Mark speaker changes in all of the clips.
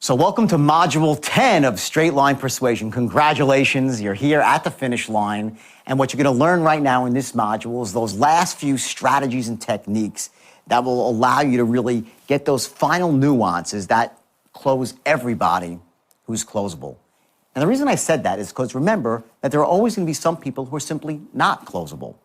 Speaker 1: So welcome to Module 10 of Straight Line Persuasion. Congratulations, you're here at the finish line. And what you're going to learn right now in this module is those last few strategies and techniques that will allow you to really get those final nuances that close everybody who's closable. And the reason I said that is because remember that there are always going to be some people who are simply not closable.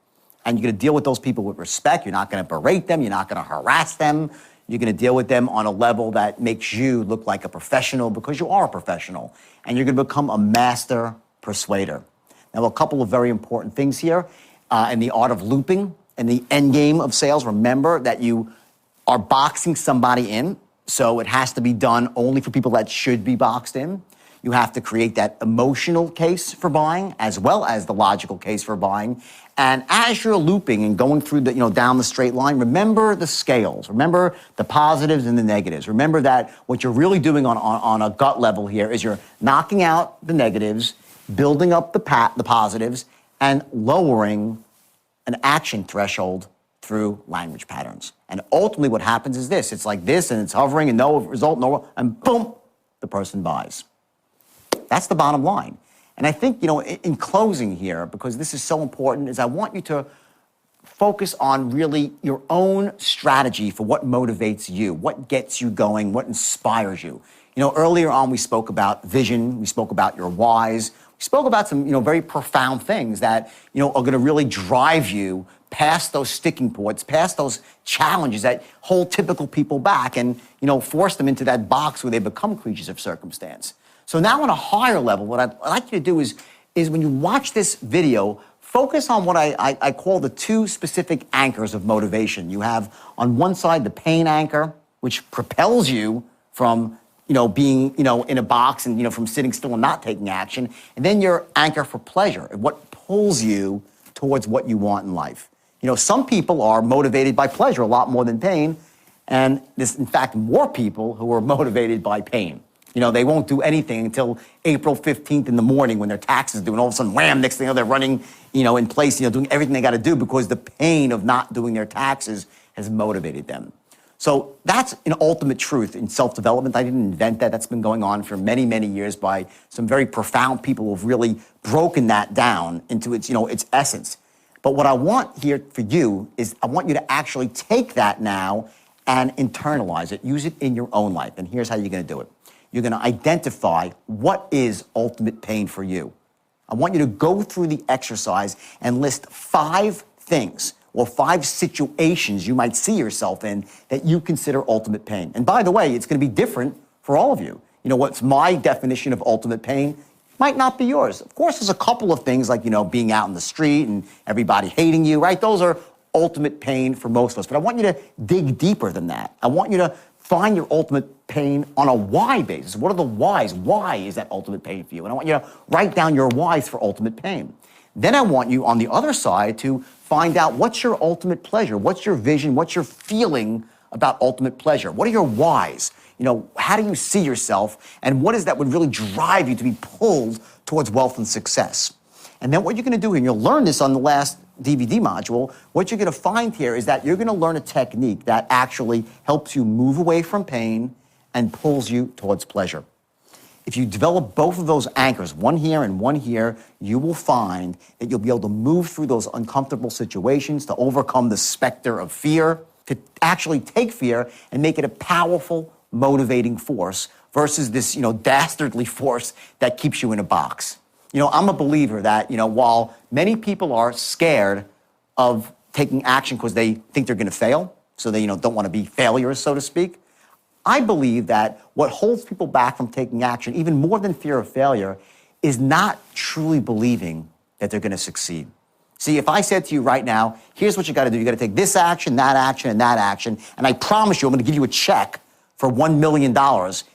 Speaker 1: And you're going to deal with those people with respect. You're not going to berate them. You're not going to harass them. You're going to deal with them on a level that makes you look like a professional because you are a professional. And you're going to become a master persuader. Now, a couple of very important things here. In the art of looping and the end game of sales, remember that you are boxing somebody in. So it has to be done only for people that should be boxed in. You have to create that emotional case for buying as well as the logical case for buying. And as you're looping and going through the, down the straight line, remember the scales. Remember the positives and the negatives. Remember that what you're really doing on a gut level here is you're knocking out the negatives, building up the positives, and lowering an action threshold through language patterns. And ultimately what happens is this. It's like this, and it's hovering, and no result, and boom, the person buys. That's the bottom line. And I think, in closing here, because this is so important, is I want you to focus on really your own strategy for what motivates you, what gets you going, what inspires you. Earlier on we spoke about vision, we spoke about your whys, we spoke about some, very profound things that, are going to really drive you past those sticking points, past those challenges that hold typical people back and, force them into that box where they become creatures of circumstance. So now on a higher level, what I'd like you to do is when you watch this video, focus on what I call the two specific anchors of motivation. You have on one side the pain anchor, which propels you from, being, in a box and, from sitting still and not taking action. And then your anchor for pleasure, what pulls you towards what you want in life. Some people are motivated by pleasure a lot more than pain. And there's, in fact, more people who are motivated by pain. They won't do anything until April 15th in the morning when their taxes due, and all of a sudden, wham, next thing they're running, in place, doing everything they got to do because the pain of not doing their taxes has motivated them. So that's an ultimate truth in self-development. I didn't invent that. That's been going on for many, many years by some very profound people who have really broken that down into its, its essence. But what I want here for you is I want you to actually take that now and internalize it, use it in your own life. And here's how you're going to do it. You're going to identify what is ultimate pain for you. I want you to go through the exercise and list 5 things or 5 situations you might see yourself in that you consider ultimate pain. And by the way, it's going to be different for all of you. What's my definition of ultimate pain might not be yours. Of course, there's a couple of things like, being out in the street and everybody hating you, right? Those are ultimate pain for most of us. But I want you to dig deeper than that. I want you to find your ultimate pain on a why basis. What are the whys? Why is that ultimate pain for you? And I want you to write down your whys for ultimate pain. Then I want you on the other side to find out what's your ultimate pleasure, what's your vision, what's your feeling about ultimate pleasure. What are your whys? How do you see yourself? And what is that would really drive you to be pulled towards wealth and success? And then what you're going to do, and you'll learn this on the last DVD module, what you're going to find here is that you're going to learn a technique that actually helps you move away from pain and pulls you towards pleasure. If you develop both of those anchors, one here and one here, you will find that you'll be able to move through those uncomfortable situations, to overcome the specter of fear, to actually take fear and make it a powerful, motivating force versus this, dastardly force that keeps you in a box. I'm a believer that, while many people are scared of taking action because they think they're going to fail, so they, don't want to be failures, so to speak, I believe that what holds people back from taking action, even more than fear of failure, is not truly believing that they're going to succeed. See, if I said to you right now, here's what you got to do. You got to take this action, and that action, and I promise you I'm going to give you a check for $1 million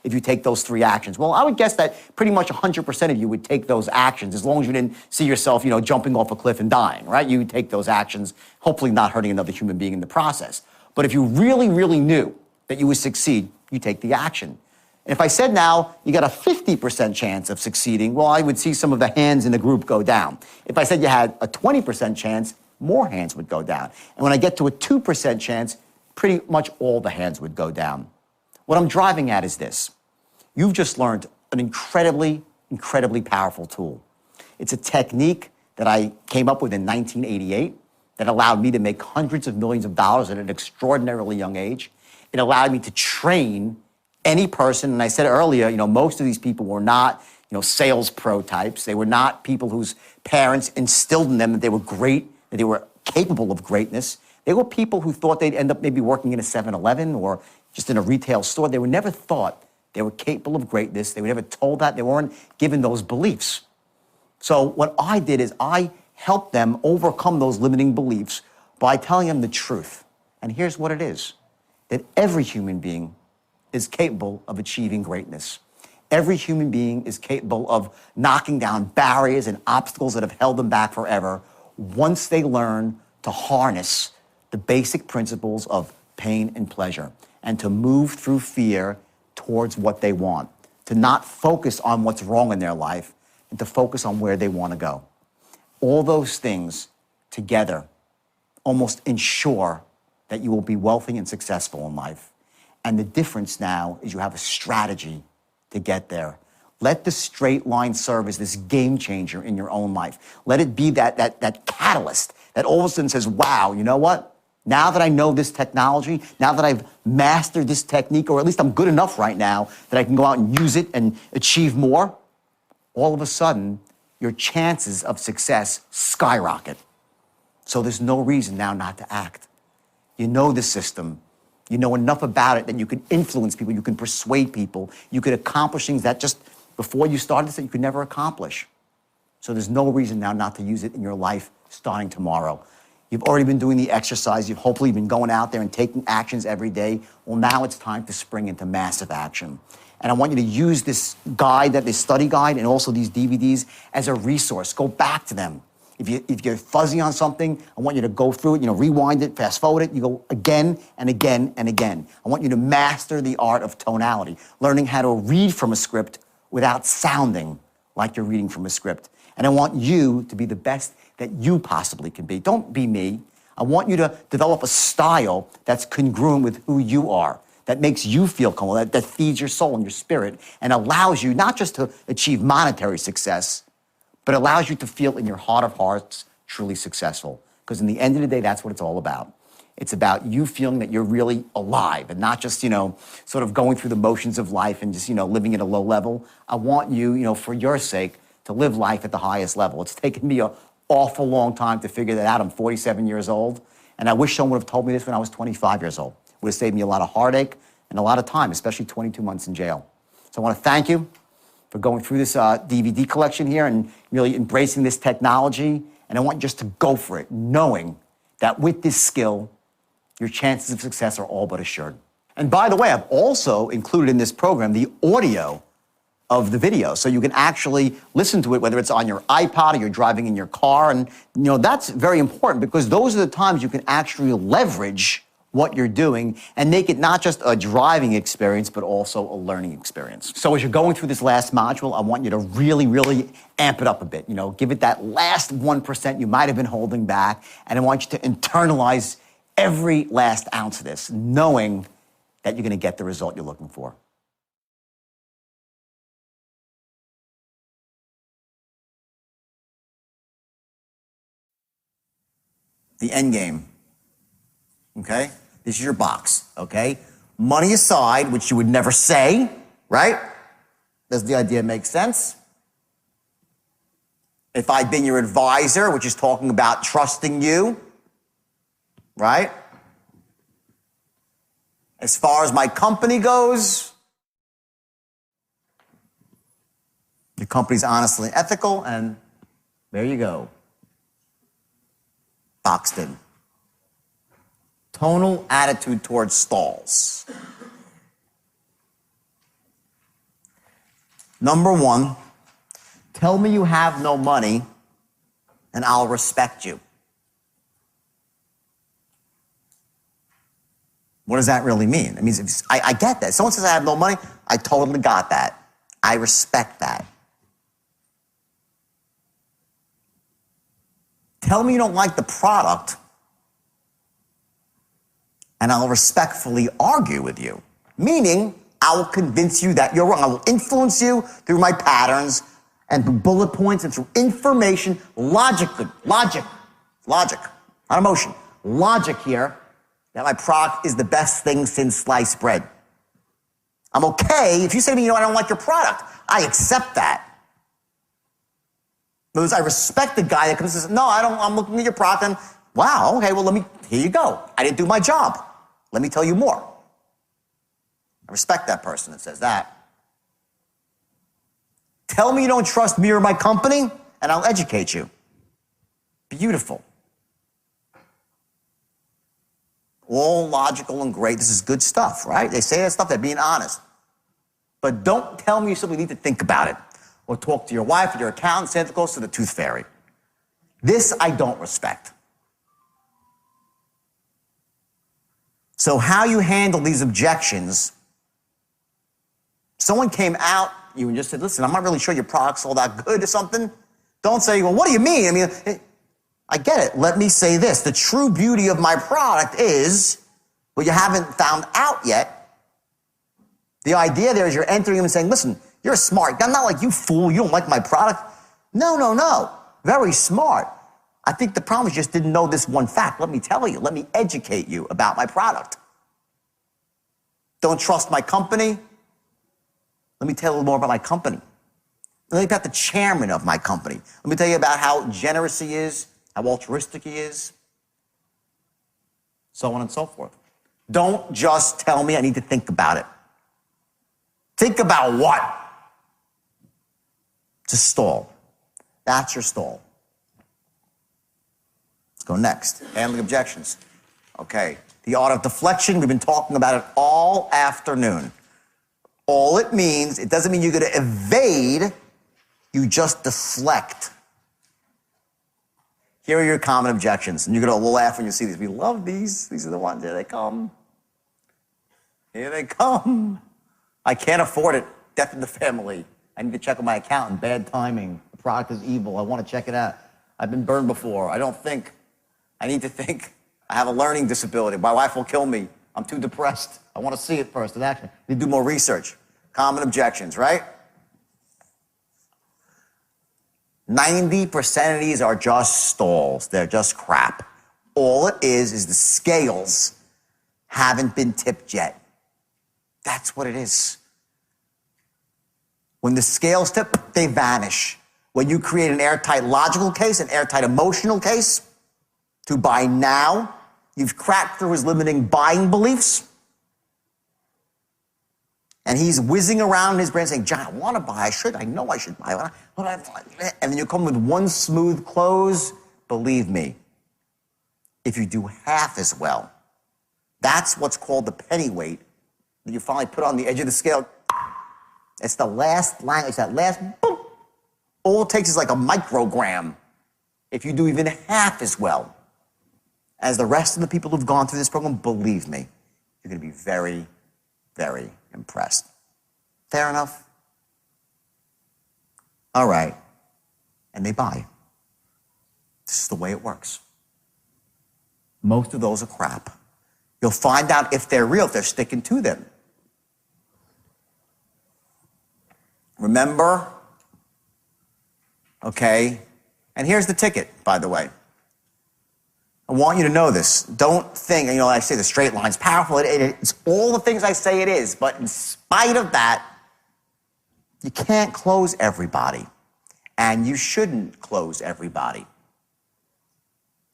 Speaker 1: if you take those 3 actions. Well, I would guess that pretty much 100% of you would take those actions as long as you didn't see yourself, jumping off a cliff and dying, right? You would take those actions, hopefully not hurting another human being in the process. But if you really, really knew that you would succeed, you take the action. And if I said now you got a 50% chance of succeeding, well, I would see some of the hands in the group go down. If I said you had a 20% chance, more hands would go down. And when I get to a 2% chance, pretty much all the hands would go down. What I'm driving at is this. You've just learned an incredibly, incredibly powerful tool. It's a technique that I came up with in 1988 that allowed me to make hundreds of millions of dollars at an extraordinarily young age. It allowed me to train any person, and I said earlier, most of these people were not, sales pro types. They were not people whose parents instilled in them that they were great, that they were capable of greatness. They were people who thought they'd end up maybe working in a 7-Eleven or just in a retail store. They were never thought they were capable of greatness. They were never told that. They weren't given those beliefs. So what I did is I helped them overcome those limiting beliefs by telling them the truth. And here's what it is, that every human being is capable of achieving greatness. Every human being is capable of knocking down barriers and obstacles that have held them back forever once they learn to harness the basic principles of pain and pleasure and to move through fear towards what they want, to not focus on what's wrong in their life and to focus on where they want to go. All those things together almost ensure that you will be wealthy and successful in life. And the difference now is you have a strategy to get there. Let the straight line serve as this game changer in your own life. Let it be that catalyst that all of a sudden says, wow, you know what? Now that I know this technology, now that I've mastered this technique, or at least I'm good enough right now that I can go out and use it and achieve more, all of a sudden, your chances of success skyrocket. So there's no reason now not to act. You know the system. You know enough about it that you can influence people, you can persuade people, you could accomplish things that just before you started this that you could never accomplish. So there's no reason now not to use it in your life starting tomorrow. You've already been doing the exercise, you've hopefully been going out there and taking actions every day. Well, now it's time to spring into massive action. And I want you to use this guide, this study guide, and also these DVDs as a resource. Go back to them. If you're fuzzy on something, I want you to go through it, rewind it, fast forward it. You go again and again and again. I want you to master the art of tonality, learning how to read from a script without sounding like you're reading from a script. And I want you to be the best that you possibly can be. Don't be me. I want you to develop a style that's congruent with who you are, that makes you feel comfortable, that feeds your soul and your spirit, and allows you not just to achieve monetary success, but allows you to feel in your heart of hearts truly successful. Because in the end of the day, that's what it's all about. It's about you feeling that you're really alive and not just, sort of going through the motions of life and just, living at a low level. I want you, for your sake, to live life at the highest level. It's taken me an awful long time to figure that out. I'm 47 years old, and I wish someone would have told me this when I was 25 years old. It would have saved me a lot of heartache and a lot of time, especially 22 months in jail. So I want to thank you for going through this DVD collection here and really embracing this technology. And I want you just to go for it, knowing that with this skill, your chances of success are all but assured. And by the way, I've also included in this program the audio of the video. So you can actually listen to it, whether it's on your iPod or you're driving in your car. And that's very important because those are the times you can actually leverage what you're doing and make it not just a driving experience, but also a learning experience. So as you're going through this last module, I want you to really, really amp it up a bit. Give it that last 1% you might have been holding back. And I want you to internalize every last ounce of this, knowing that you're going to get the result you're looking for. The end game. Okay? This is your box, okay? Money aside, which you would never say, right? Does the idea make sense? If I'd been your advisor, which is talking about trusting you, right? As far as my company goes, your company's honestly ethical, and there you go. Boxed in. Tonal attitude towards stalls. Number one, tell me you have no money and I'll respect you. What does that really mean? It means I get that. Someone says I have no money, I totally got that. I respect that. Tell me you don't like the product and I'll respectfully argue with you. Meaning, I will convince you that you're wrong. I will influence you through my patterns and through bullet points and through information, logic, not emotion. Logic here that my product is the best thing since sliced bread. I'm okay if you say to me, I don't like your product. I accept that. Because I respect the guy that comes and says, no, I'm looking at your product and, wow, okay, well, here you go. I didn't do my job. Let me tell you more. I respect that person that says that. Tell me you don't trust me or my company, and I'll educate you. Beautiful. All logical and great. This is good stuff, right? They say that stuff, they're being honest. But don't tell me you simply need to think about it or talk to your wife or your accountant, Santa Claus, to the tooth fairy. This I don't respect. So how you handle these objections, someone came out you and just said, listen, I'm not really sure your product's all that good or something. Don't say, well, what do you mean? I mean, I get it. Let me say this. The true beauty of my product is, what you haven't found out yet. The idea there is you're entering them and saying, listen, you're smart. I'm not like you fool. You don't like my product. No. Very smart. I think the problem is you just didn't know this one fact. Let me tell you. Let me educate you about my product. Don't trust my company? Let me tell you a little more about my company. Let me tell you about the chairman of my company. Let me tell you about how generous he is, how altruistic he is, so on and so forth. Don't just tell me I need to think about it. Think about what? To stall. That's your stall. Let's go next. Handling objections. Okay. The art of deflection, we've been talking about it all afternoon. All it means, it doesn't mean you're going to evade, you just deflect. Here are your common objections. And you're going to laugh when you see these. We love these. These are the ones. Here they come. Here they come. I can't afford it. Death in the family. I need to check with my accountant. Bad timing. The product is evil. I want to check it out. I've been burned before. I don't think. I need to think. I have a learning disability. My wife will kill me. I'm too depressed. I want to see it first in action. I need to do more research. Common objections, right? 90% of these are just stalls. They're just crap. All it is the scales haven't been tipped yet. That's what it is. When the scales tip, they vanish. When you create an airtight logical case, an airtight emotional case to buy now, you've cracked through his limiting buying beliefs. And he's whizzing around in his brain saying, John, I want to buy, I know I should buy. And then you come with one smooth close. Believe me, if you do half as well, that's what's called the penny weight that you finally put on the edge of the scale. It's the last language, that last boom. All it takes is like a microgram if you do even half as well as the rest of the people who've gone through this program. Believe me, you're going to be very, very impressed. Fair enough? All right. And they buy. This is the way it works. Most of those are crap. You'll find out if they're real, if they're sticking to them. Remember? Okay. And here's the ticket, by the way. I want you to know this. Don't think, I say the straight line's powerful. It's all the things I say it is. But in spite of that, you can't close everybody. And you shouldn't close everybody.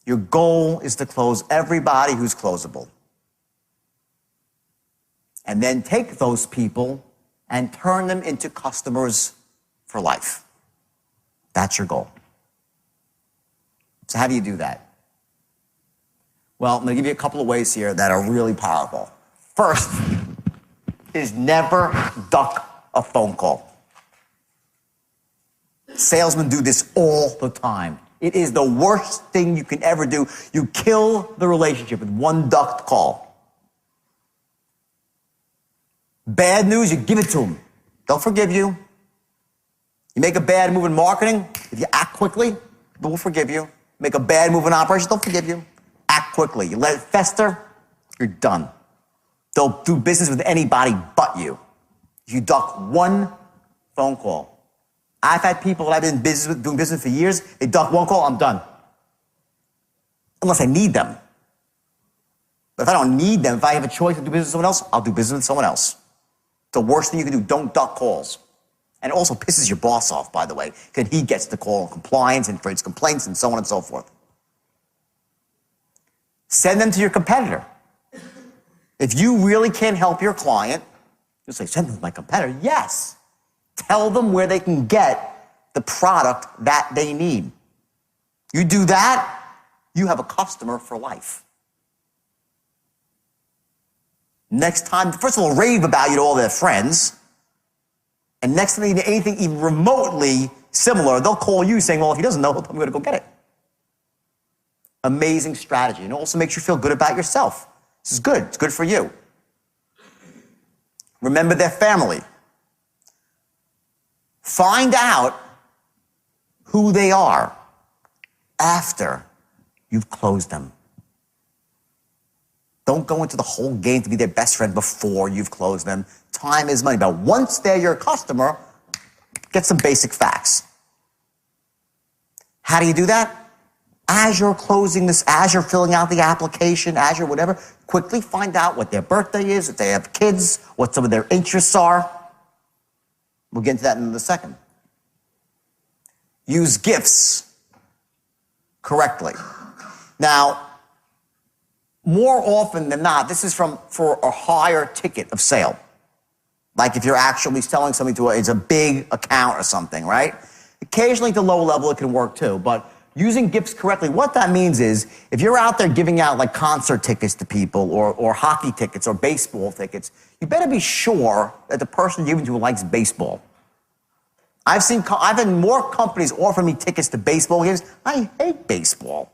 Speaker 1: Your goal is to close everybody who's closable. And then take those people and turn them into customers for life. That's your goal. So how do you do that? Well, I'm going to give you a couple of ways here that are really powerful. First is never duck a phone call. Salesmen do this all the time. It is the worst thing you can ever do. You kill the relationship with one ducked call. Bad news, you give it to them. They'll forgive you. You make a bad move in marketing, if you act quickly, people will forgive you. Make a bad move in operations, they'll forgive you. Act quickly. You let it fester, you're done. They'll do business with anybody but you. If you duck one phone call. I've had people that I've been doing business for years, they duck one call, I'm done. Unless I need them. But if I don't need them, if I have a choice to do business with someone else, I'll do business with someone else. The worst thing you can do, don't duck calls. And it also pisses your boss off, by the way, because he gets the call on compliance and creates complaints and so on and so forth. Send them to your competitor. If you really can't help your client, you'll say, send them to my competitor. Yes. Tell them where they can get the product that they need. You do that, you have a customer for life. Next time, first of all, rave about you to all their friends. And next time they need anything even remotely similar, they'll call you saying, well, if he doesn't know, I'm going to go get it. Amazing strategy. And it also makes you feel good about yourself. This is good. It's good for you. Remember their family. Find out who they are after you've closed them. Don't go into the whole game to be their best friend before you've closed them. Time is money. But once they're your customer, get some basic facts. How do you do that? As you're closing this, as you're filling out the application, as you're whatever, quickly find out what their birthday is, if they have kids, what some of their interests are. We'll get into that in a second. Use gifts correctly. Now, more often than not, this is for a higher ticket of sale. Like if you're actually selling something to it's a big account or something, right? Occasionally at the low level it can work too, but using gifts correctly, what that means is if you're out there giving out like concert tickets to people or hockey tickets or baseball tickets, you better be sure that the person you're giving to likes baseball. I've had more companies offer me tickets to baseball games. I hate baseball.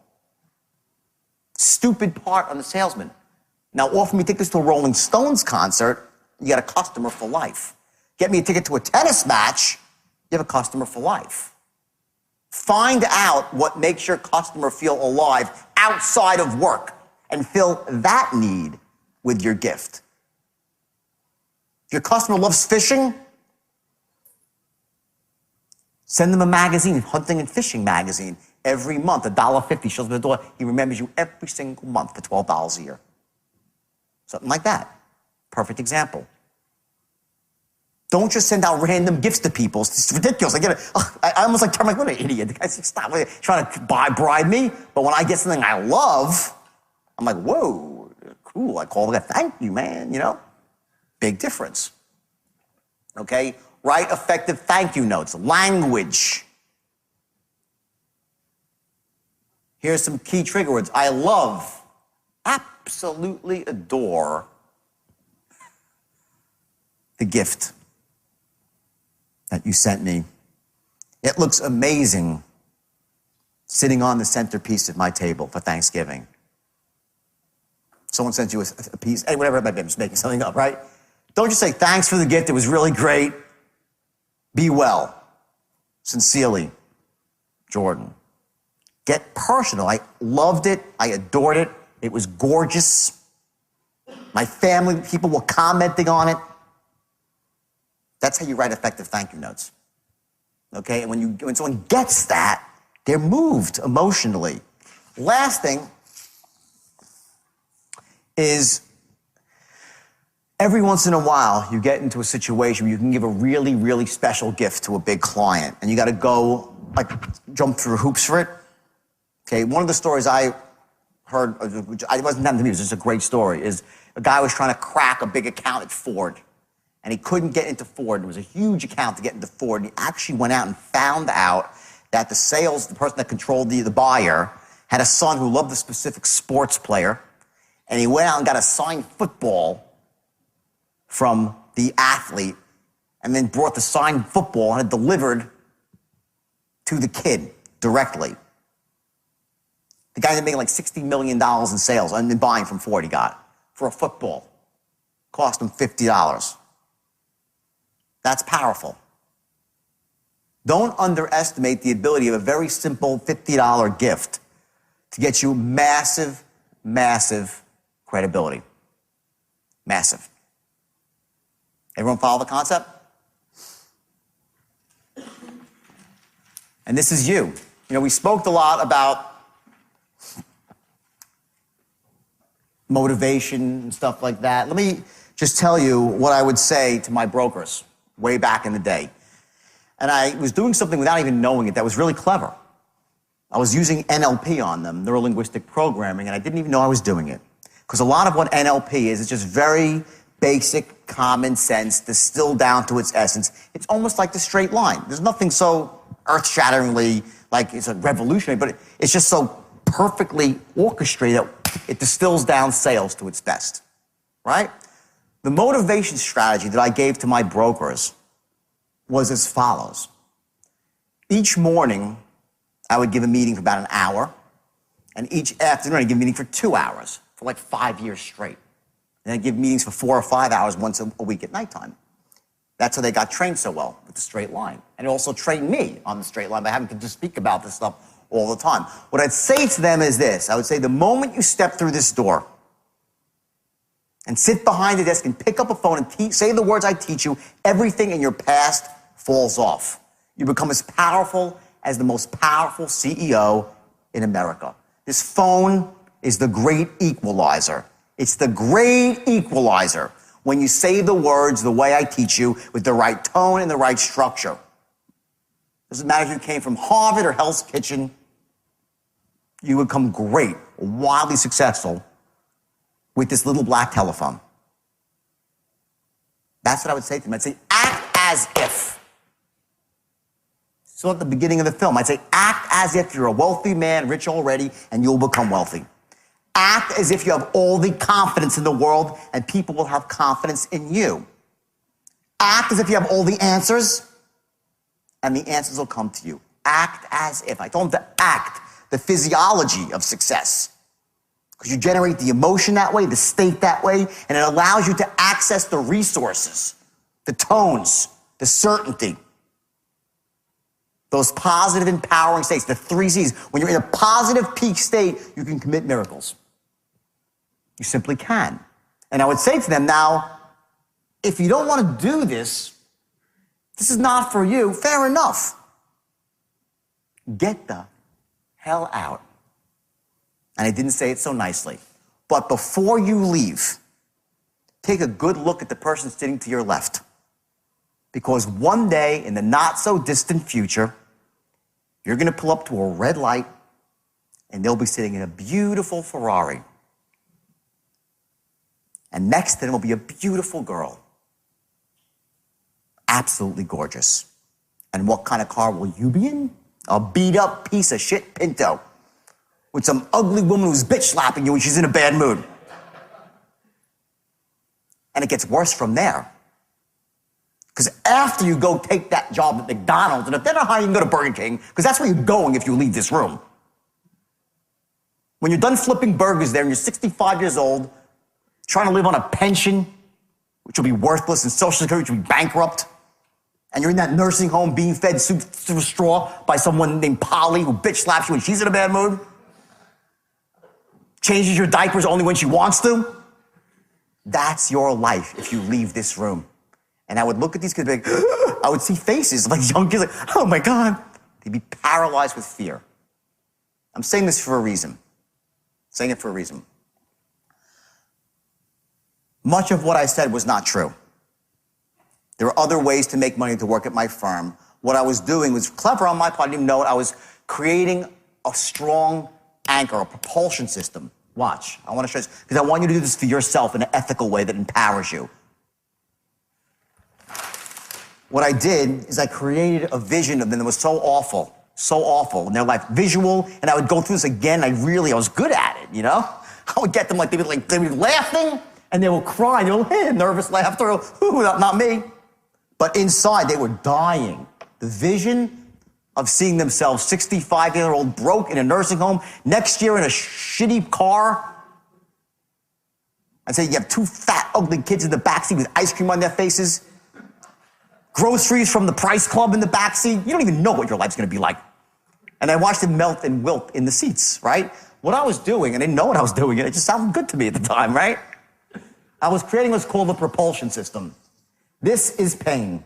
Speaker 1: Stupid part on the salesman. Now offer me tickets to a Rolling Stones concert, you got a customer for life. Get me a ticket to a tennis match, you have a customer for life. Find out what makes your customer feel alive outside of work and fill that need with your gift. If your customer loves fishing, send them a magazine, hunting and fishing magazine, every month, $1.50 shows up at the door. He remembers you every single month for $12 a year. Something like that. Perfect example. Don't just send out random gifts to people. It's ridiculous. I almost like turn like, what an idiot. The guy's stop trying to bribe me. But when I get something I love, I'm like, whoa, cool. I call the guy, thank you, man, Big difference. Okay? Write effective thank you notes. Language. Here's some key trigger words. I love, absolutely adore the gift that you sent me. It looks amazing sitting on the centerpiece of my table for Thanksgiving. Someone sent you a piece, whatever it might be, I'm just making something up, right? Don't just say, thanks for the gift, it was really great. Be well. Sincerely, Jordán. Get personal. I loved it. I adored it. It was gorgeous. My family, people were commenting on it. That's how you write effective thank you notes. Okay? And when someone gets that, they're moved emotionally. Last thing is every once in a while you get into a situation where you can give a really, really special gift to a big client and you got to go jump through hoops for it. Okay, one of the stories I heard, which it wasn't happening to me, it was just a great story, is a guy was trying to crack a big account at Ford. And he couldn't get into Ford. It was a huge account to get into Ford. And he actually went out and found out that the person that controlled the buyer, had a son who loved a specific sports player. And he went out and got a signed football from the athlete and then brought the signed football and had delivered to the kid directly. The guy ended up making like $60 million in sales and buying from Ford he got for a football. Cost him $50. That's powerful. Don't underestimate the ability of a very simple $50 gift to get you massive, massive credibility. Massive. Everyone follow the concept? And this is you. You know, we spoke a lot about motivation and stuff like that. Let me just tell you what I would say to my brokers way back in the day. And I was doing something without even knowing it that was really clever. I was using NLP on them, neuro-linguistic programming, and I didn't even know I was doing it. Because a lot of what NLP is, it's just very basic, common sense, distilled down to its essence. It's almost like the straight line. There's nothing so earth-shatteringly, like it's a revolutionary, but it's just so perfectly orchestrated that it distills down sales to its best, right? The motivation strategy that I gave to my brokers was as follows. Each morning, I would give a meeting for about an hour, and each afternoon I'd give a meeting for 2 hours, for like 5 years straight. And I'd give meetings for 4 or 5 hours once a week at nighttime. That's how they got trained so well with the straight line. And it also trained me on the straight line by having to just speak about this stuff all the time. What I'd say to them is this. I would say the moment you step through this door and sit behind the desk and pick up a phone and say the words I teach you, everything in your past falls off. You become as powerful as the most powerful CEO in America. This phone is the great equalizer. It's the great equalizer when you say the words the way I teach you with the right tone and the right structure. Doesn't matter if you came from Harvard or Hell's Kitchen, you would become great, wildly successful with this little black telephone. That's what I would say to them. I'd say, act as if. So at the beginning of the film, I'd say, act as if you're a wealthy man, rich already, and you'll become wealthy. Act as if you have all the confidence in the world, and people will have confidence in you. Act as if you have all the answers, and the answers will come to you. Act as if. I told them to act the physiology of success. Because you generate the emotion that way, the state that way, and it allows you to access the resources, the tones, the certainty. Those positive, empowering states, the 3 C's. When you're in a positive peak state, you can commit miracles. You simply can. And I would say to them, now, if you don't want to do this, this is not for you, fair enough. Get the hell out. And I didn't say it so nicely. But before you leave, take a good look at the person sitting to your left. Because one day in the not so distant future, you're going to pull up to a red light and they'll be sitting in a beautiful Ferrari. And next to them will be a beautiful girl. Absolutely gorgeous. And what kind of car will you be in? A beat up piece of shit Pinto with some ugly woman who's bitch slapping you when she's in a bad mood. And it gets worse from there. Because after you go take that job at McDonald's, and if they're not hiring, you can go to Burger King, because that's where you're going if you leave this room. When you're done flipping burgers there and you're 65 years old, trying to live on a pension, which will be worthless, and Social Security, which will be bankrupt, and you're in that nursing home being fed soup through a straw by someone named Polly who bitch slaps you when she's in a bad mood, changes your diapers only when she wants to. That's your life if you leave this room. And I would look at these kids and be like, I would see faces like young kids like, oh my God. They'd be paralyzed with fear. I'm saying this for a reason. I'm saying it for a reason. Much of what I said was not true. There were other ways to make money to work at my firm. What I was doing was clever on my part. I didn't even know it. I was creating a strong anchor, a propulsion system. Watch. I want to show you this because I want you to do this for yourself in an ethical way that empowers you. What I did is I created a vision of them that was so awful in their life, visual, and I would go through this again. I was good at it, you know? I would get them they'd be laughing, and they would cry, they would nervous laughter, ooh, not me. But inside, they were dying. The vision of seeing themselves 65-year-old broke in a nursing home, next year in a shitty car. I'd say you have 2 fat, ugly kids in the backseat with ice cream on their faces. Groceries from the Price Club in the backseat. You don't even know what your life's going to be like. And I watched it melt and wilt in the seats, right? What I was doing, and I didn't know what I was doing, it just sounded good to me at the time, right? I was creating what's called a propulsion system. This is pain.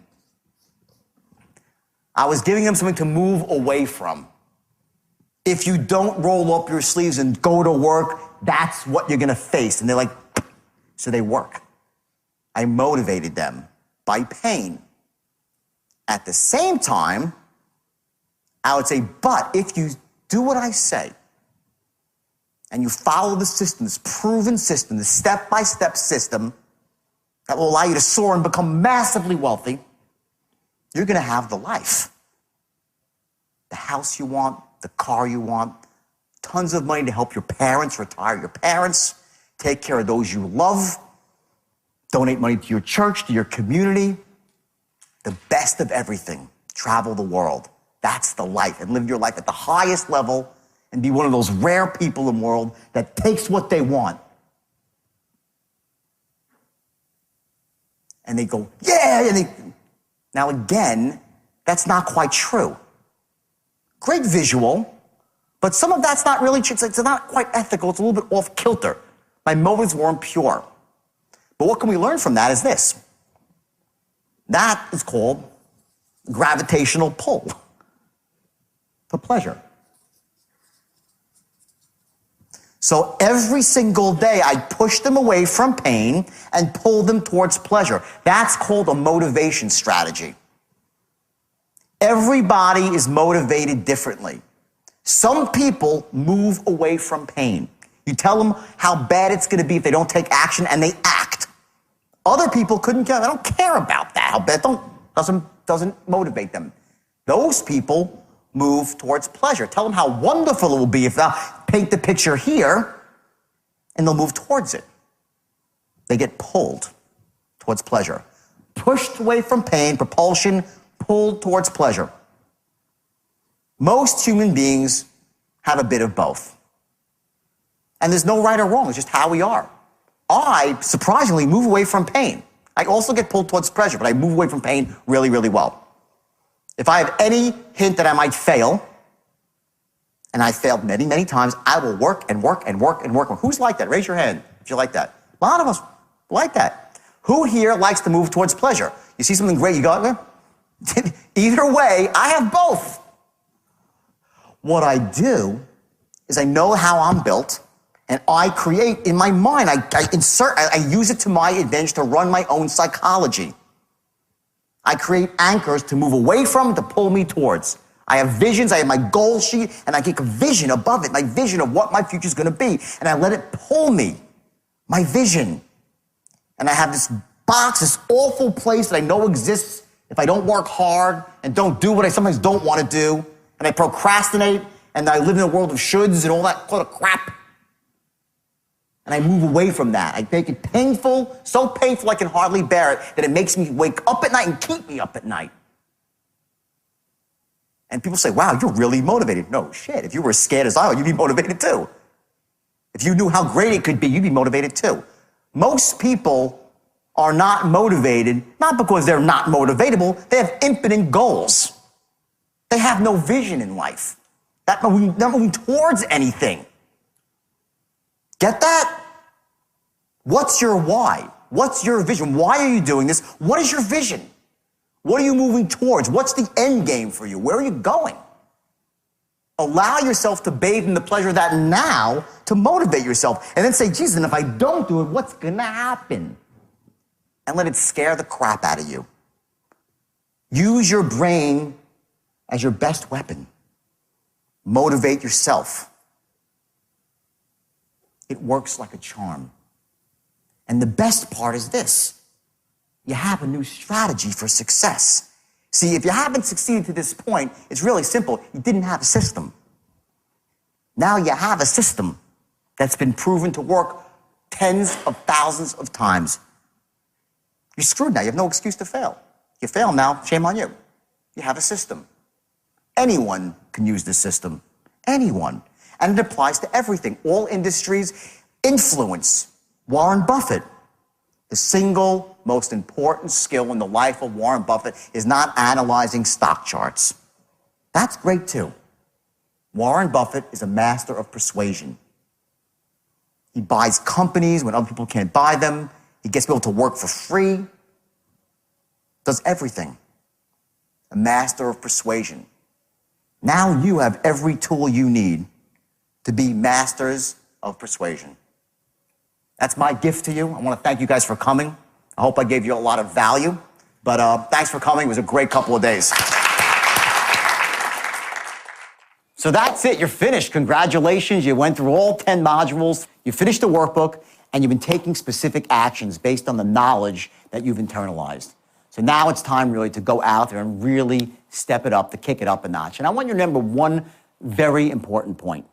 Speaker 1: I was giving them something to move away from. If you don't roll up your sleeves and go to work, that's what you're gonna face. And they're like, so they work. I motivated them by pain. At the same time, I would say, but if you do what I say, and you follow the system, this proven system, this step-by-step system that will allow you to soar and become massively wealthy, you're gonna have the life. The house you want, the car you want, tons of money to help your parents, retire your parents, take care of those you love, donate money to your church, to your community, the best of everything, travel the world. That's the life, and live your life at the highest level and be one of those rare people in the world that takes what they want. And they go, yeah, now again, that's not quite true. Great visual, but some of that's not really true. It's not quite ethical. It's a little bit off kilter. My motives weren't pure. But what can we learn from that is this. That is called gravitational pull to pleasure. So every single day, I push them away from pain and pull them towards pleasure. That's called a motivation strategy. Everybody is motivated differently. Some people move away from pain. You tell them how bad it's going to be if they don't take action, and they act. Other people couldn't care. They don't care about that. How bad doesn't motivate them. Those people move towards pleasure. Tell them how wonderful it will be if they'll paint the picture here, and they'll move towards it. They get pulled towards pleasure. Pushed away from pain, propulsion, pulled towards pleasure. Most human beings have a bit of both. And there's no right or wrong. It's just how we are. I, surprisingly, move away from pain. I also get pulled towards pleasure, but I move away from pain really, really well. If I have any hint that I might fail, and I failed many, many times, I will work and work and work and work. Who's like that? Raise your hand if you like that. A lot of us like that. Who here likes to move towards pleasure? You see something great, you go, either way, I have both. What I do is I know how I'm built, and I create in my mind, I use it to my advantage to run my own psychology. I create anchors to move away from, to pull me towards. I have visions, I have my goal sheet, and I get a vision above it, my vision of what my future is going to be, and I let it pull me, my vision. And I have this box, this awful place that I know exists if I don't work hard and don't do what I sometimes don't want to do, and I procrastinate, and I live in a world of shoulds and all that sort of crap. And I move away from that. I make it painful, so painful I can hardly bear it, that it makes me wake up at night and keep me up at night. And people say, wow, you're really motivated. No, shit, if you were as scared as I was, you'd be motivated too. If you knew how great it could be, you'd be motivated too. Most people are not motivated, not because they're not motivatable, they have infinite goals. They have no vision in life. They're not moving towards anything. Get that? What's your why? What's your vision? Why are you doing this? What is your vision? What are you moving towards? What's the end game for you? Where are you going? Allow yourself to bathe in the pleasure of that now to motivate yourself. And then say, Jesus, and if I don't do it, what's going to happen? And let it scare the crap out of you. Use your brain as your best weapon. Motivate yourself. It works like a charm. And the best part is this. You have a new strategy for success. See, if you haven't succeeded to this point, it's really simple. You didn't have a system. Now you have a system that's been proven to work tens of thousands of times. You're screwed now. You have no excuse to fail. You fail now, shame on you. You have a system. Anyone can use this system. Anyone. And it applies to everything. All industries. Influence. Warren Buffett. The single most important skill in the life of Warren Buffett is not analyzing stock charts. That's great too. Warren Buffett is a master of persuasion. He buys companies when other people can't buy them. He gets people to work for free. does everything. A master of persuasion. Now you have every tool you need to be masters of persuasion. That's my gift to you. I want to thank you guys for coming. I hope I gave you a lot of value, but thanks for coming. It was a great couple of days. So that's it. You're finished. Congratulations. You went through all 10 modules. You finished the workbook, and you've been taking specific actions based on the knowledge that you've internalized. So now it's time really to go out there and really step it up, to kick it up a notch. And I want you to remember one very important point,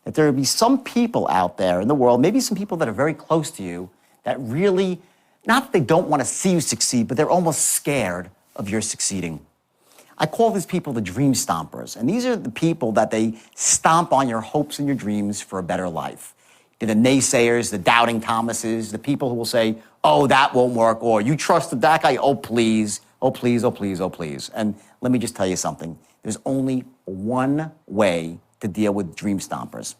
Speaker 1: that there will be some people out there in the world, maybe some people that are very close to you, that really, not that they don't want to see you succeed, but they're almost scared of your succeeding. I call these people the dream stompers. And these are the people that they stomp on your hopes and your dreams for a better life. They're the naysayers, the doubting Thomases, the people who will say, oh, that won't work, or you trusted that guy, oh, please, oh, please, oh, please, oh, please. And let me just tell you something. There's only one way to deal with dream stompers,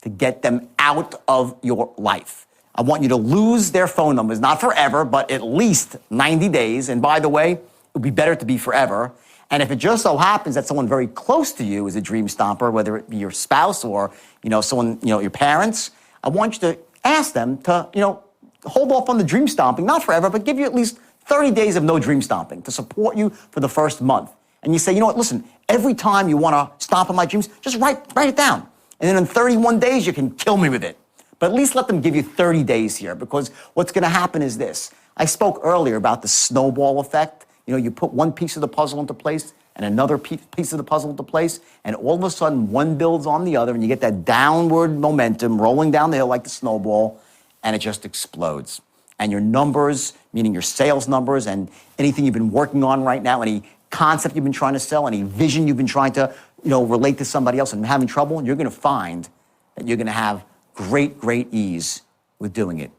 Speaker 1: to get them out of your life. I want you to lose their phone numbers, not forever, but at least 90 days. And by the way, it would be better to be forever. And if it just so happens that someone very close to you is a dream stomper, whether it be your spouse or, someone, your parents, I want you to ask them to, hold off on the dream stomping, not forever, but give you at least 30 days of no dream stomping to support you for the first month. And you say, you know what, listen, every time you want to stomp on my dreams, just write it down. And then in 31 days, you can kill me with it. But at least let them give you 30 days here, because what's going to happen is this. I spoke earlier about the snowball effect. You put one piece of the puzzle into place and another piece of the puzzle into place, and all of a sudden one builds on the other, and you get that downward momentum rolling down the hill like the snowball, and it just explodes. And your numbers, meaning your sales numbers and anything you've been working on right now, any concept you've been trying to sell, any vision you've been trying to, relate to somebody else and having trouble, you're going to find that you're going to have great, great ease with doing it.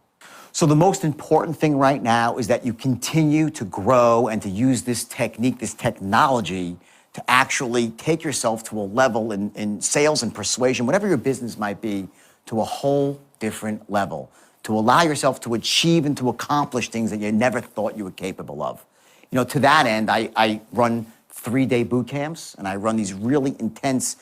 Speaker 1: So the most important thing right now is that you continue to grow and to use this technique, this technology, to actually take yourself to a level in sales and persuasion, whatever your business might be, to a whole different level, to allow yourself to achieve and to accomplish things that you never thought you were capable of. To that end, I run 3-day boot camps, and I run these really intense,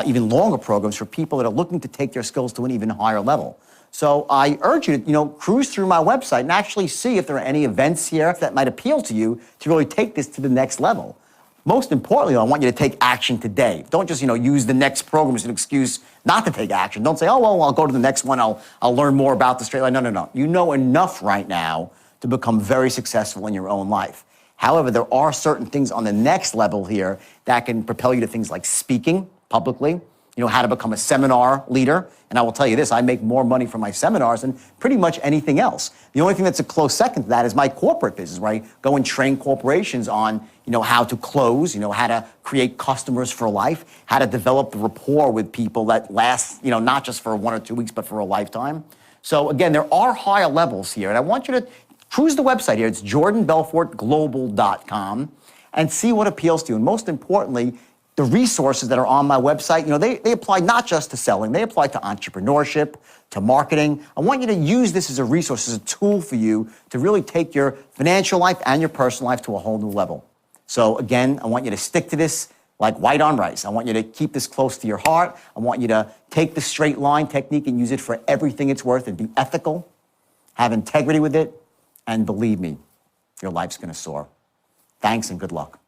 Speaker 1: even longer programs for people that are looking to take their skills to an even higher level. So I urge you to, cruise through my website and actually see if there are any events here that might appeal to you to really take this to the next level. Most importantly, I want you to take action today. Don't just, use the next program as an excuse not to take action. Don't say, oh, well, I'll go to the next one. I'll learn more about the straight line. No. You know enough right now to become very successful in your own life. However, there are certain things on the next level here that can propel you to things like speaking publicly, how to become a seminar leader. And I will tell you this, I make more money from my seminars than pretty much anything else. The only thing that's a close second to that is my corporate business, where I go and train corporations on, how to close, how to create customers for life, how to develop the rapport with people that lasts, not just for 1 or 2 weeks, but for a lifetime. So again, there are higher levels here. And I want you to cruise the website here. It's jordanbelfortglobal.com and see what appeals to you. And most importantly, the resources that are on my website, they apply not just to selling, they apply to entrepreneurship, to marketing. I want you to use this as a resource, as a tool for you to really take your financial life and your personal life to a whole new level. So again, I want you to stick to this like white on rice. I want you to keep this close to your heart. I want you to take the straight line technique and use it for everything it's worth and be ethical, have integrity with it, and believe me, your life's going to soar. Thanks and good luck.